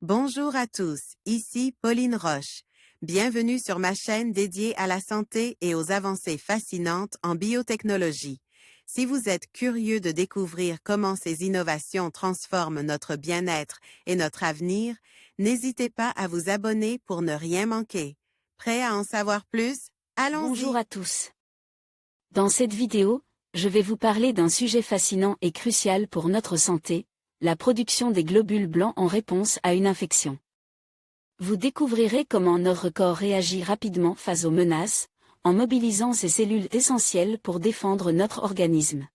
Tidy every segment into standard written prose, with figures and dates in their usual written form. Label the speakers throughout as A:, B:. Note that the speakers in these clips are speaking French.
A: Bonjour à tous, ici Pauline Roche. Bienvenue sur ma chaîne dédiée à la santé et aux avancées fascinantes en biotechnologie. Si vous êtes curieux de découvrir comment ces innovations transforment notre bien-être et notre avenir, n'hésitez pas à vous abonner pour ne rien manquer. Prêt à en savoir plus?
B: Bonjour
A: Allons-y!
B: à tous. Dans cette vidéo, je vais vous parler d'un sujet fascinant et crucial pour notre santé, la production des globules blancs en réponse à une infection. Vous découvrirez comment notre corps réagit rapidement face aux menaces, en mobilisant ces cellules essentielles pour défendre notre organisme.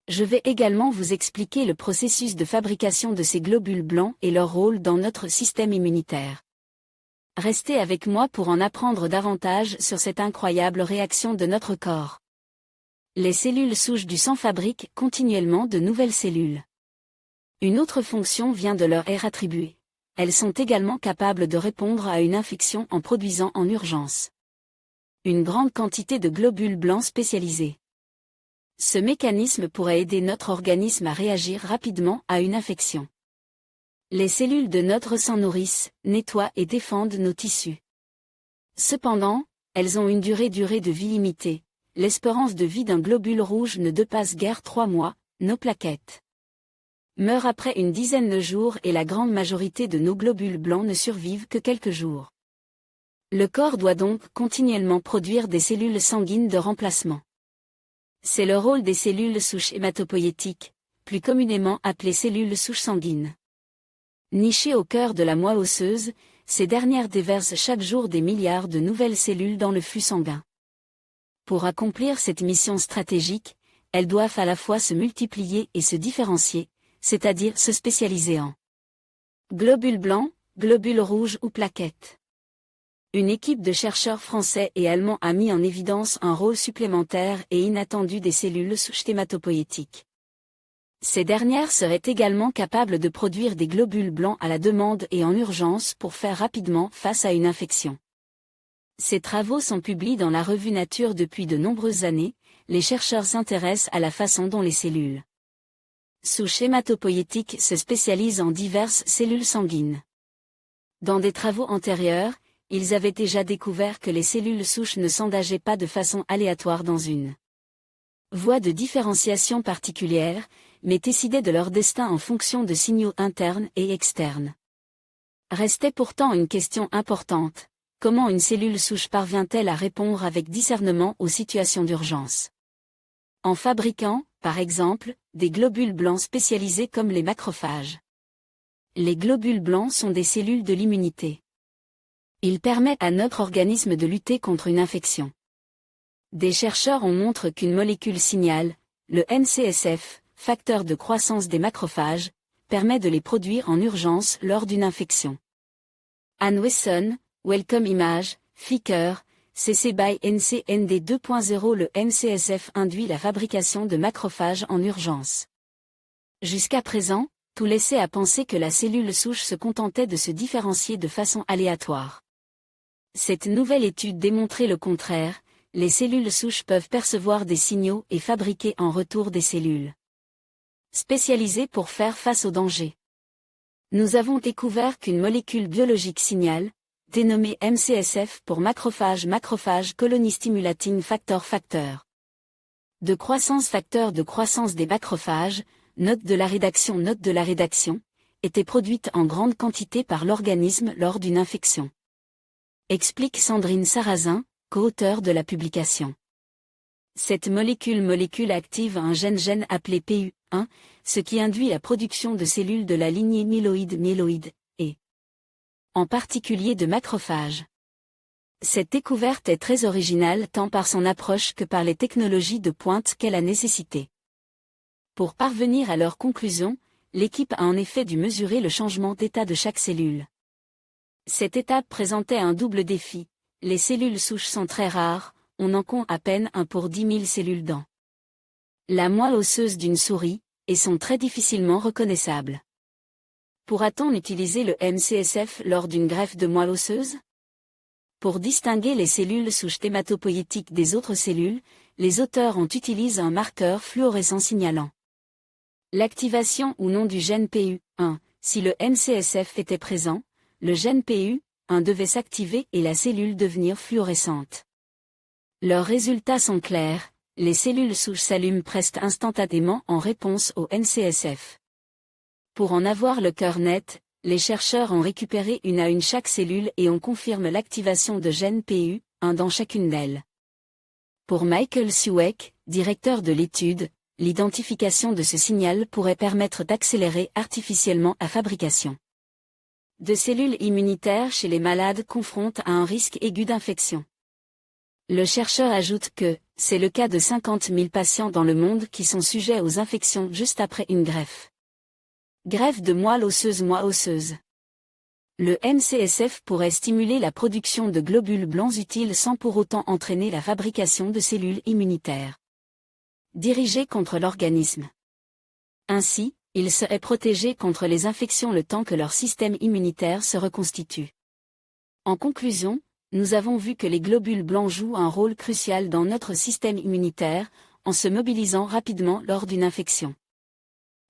B: Je vais également vous expliquer le processus de fabrication de ces globules blancs et leur rôle dans notre système immunitaire. Restez avec moi pour en apprendre davantage sur cette incroyable réaction de notre corps. Les cellules souches du sang fabriquent continuellement de nouvelles cellules. Une autre fonction vient de leur être attribuée. Elles sont également capables de répondre à une infection en produisant en urgence une grande quantité de globules blancs spécialisés. Ce mécanisme pourrait aider notre organisme à réagir rapidement à une infection. Les cellules de notre sang nourrissent, nettoient et défendent nos tissus. Cependant, elles ont une durée de vie limitée. L'espérance de vie d'un globule rouge ne dépasse guère 3 mois, nos plaquettes meurent après une dizaine de jours et la grande majorité de nos globules blancs ne survivent que quelques jours. Le corps doit donc continuellement produire des cellules sanguines de remplacement. C'est le rôle des cellules souches hématopoïétiques, plus communément appelées cellules souches sanguines. Nichées au cœur de la moelle osseuse, ces dernières déversent chaque jour des milliards de nouvelles cellules dans le flux sanguin. Pour accomplir cette mission stratégique, elles doivent à la fois se multiplier et se différencier, c'est-à-dire se spécialiser en globules blancs, globules rouges ou plaquettes. Une équipe de chercheurs français et allemands a mis en évidence un rôle supplémentaire et inattendu des cellules souches hématopoïétiques. Ces dernières seraient également capables de produire des globules blancs à la demande et en urgence pour faire rapidement face à une infection. Ces travaux sont publiés dans la revue Nature depuis de nombreuses années. Les chercheurs s'intéressent à la façon dont les cellules souches hématopoïétiques se spécialisent en diverses cellules sanguines. Dans des travaux antérieurs, ils avaient déjà découvert que les cellules souches ne s'engageaient pas de façon aléatoire dans une voie de différenciation particulière, mais décidaient de leur destin en fonction de signaux internes et externes. Restait pourtant une question importante: comment une cellule souche parvient-elle à répondre avec discernement aux situations d'urgence? En fabriquant, par exemple, des globules blancs spécialisés comme les macrophages. Les globules blancs sont des cellules de l'immunité. Ils permettent à notre organisme de lutter contre une infection. Des chercheurs ont montré qu'une molécule signal, le MCSF, facteur de croissance des macrophages, permet de les produire en urgence lors d'une infection. Anne Wesson, Wellcome Image, Flickr, CC by NCND 2.0. Le MCSF induit la fabrication de macrophages en urgence. Jusqu'à présent, tout laissait à penser que la cellule souche se contentait de se différencier de façon aléatoire. Cette nouvelle étude démontrait le contraire: les cellules souches peuvent percevoir des signaux et fabriquer en retour des cellules spécialisées pour faire face au danger. Nous avons découvert qu'une molécule biologique signal, dénommée MCSF pour macrophage colony stimulating factor de croissance des macrophages, note de la rédaction, était produite en grande quantité par l'organisme lors d'une infection. Explique Sandrine Sarrazin, co-auteure de la publication. Cette molécule active un gène appelé PU1, ce qui induit la production de cellules de la lignée myéloïde, et en particulier de macrophages. Cette découverte est très originale tant par son approche que par les technologies de pointe qu'elle a nécessitées. Pour parvenir à leur conclusion, l'équipe a en effet dû mesurer le changement d'état de chaque cellule. Cette étape présentait un double défi: les cellules souches sont très rares, on en compte à peine 1 pour 10 000 cellules dans la moelle osseuse d'une souris, et sont très difficilement reconnaissables. Pourra-t-on utiliser le MCSF lors d'une greffe de moelle osseuse? Pour distinguer les cellules souches hématopoïétiques des autres cellules, les auteurs ont utilisé un marqueur fluorescent signalant l'activation ou non du gène PU1, Si le MCSF était présent, le gène PU1 devait s'activer et la cellule devenir fluorescente. Leurs résultats sont clairs, les cellules souches s'allument presque instantanément en réponse au MCSF. Pour en avoir le cœur net, les chercheurs ont récupéré une à une chaque cellule et on confirme l'activation de gène PU1 dans chacune d'elles. Pour Michael Sueck, directeur de l'étude, l'identification de ce signal pourrait permettre d'accélérer artificiellement la fabrication de cellules immunitaires chez les malades confrontés à un risque aigu d'infection. Le chercheur ajoute que, c'est le cas de 50 000 patients dans le monde qui sont sujets aux infections juste après une greffe. Greffe de moelle osseuse. Le MCSF pourrait stimuler la production de globules blancs utiles sans pour autant entraîner la fabrication de cellules immunitaires dirigées contre l'organisme. Ainsi, ils seraient protégés contre les infections le temps que leur système immunitaire se reconstitue. En conclusion, nous avons vu que les globules blancs jouent un rôle crucial dans notre système immunitaire, en se mobilisant rapidement lors d'une infection.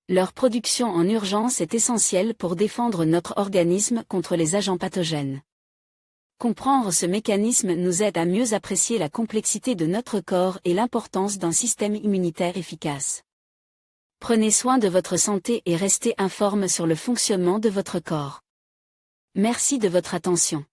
B: Leur production en urgence est essentielle pour défendre notre organisme contre les agents pathogènes. Comprendre ce mécanisme nous aide à mieux apprécier la complexité de notre corps et l'importance d'un système immunitaire efficace. Prenez soin de votre santé et restez informe sur le fonctionnement de votre corps. Merci de votre attention.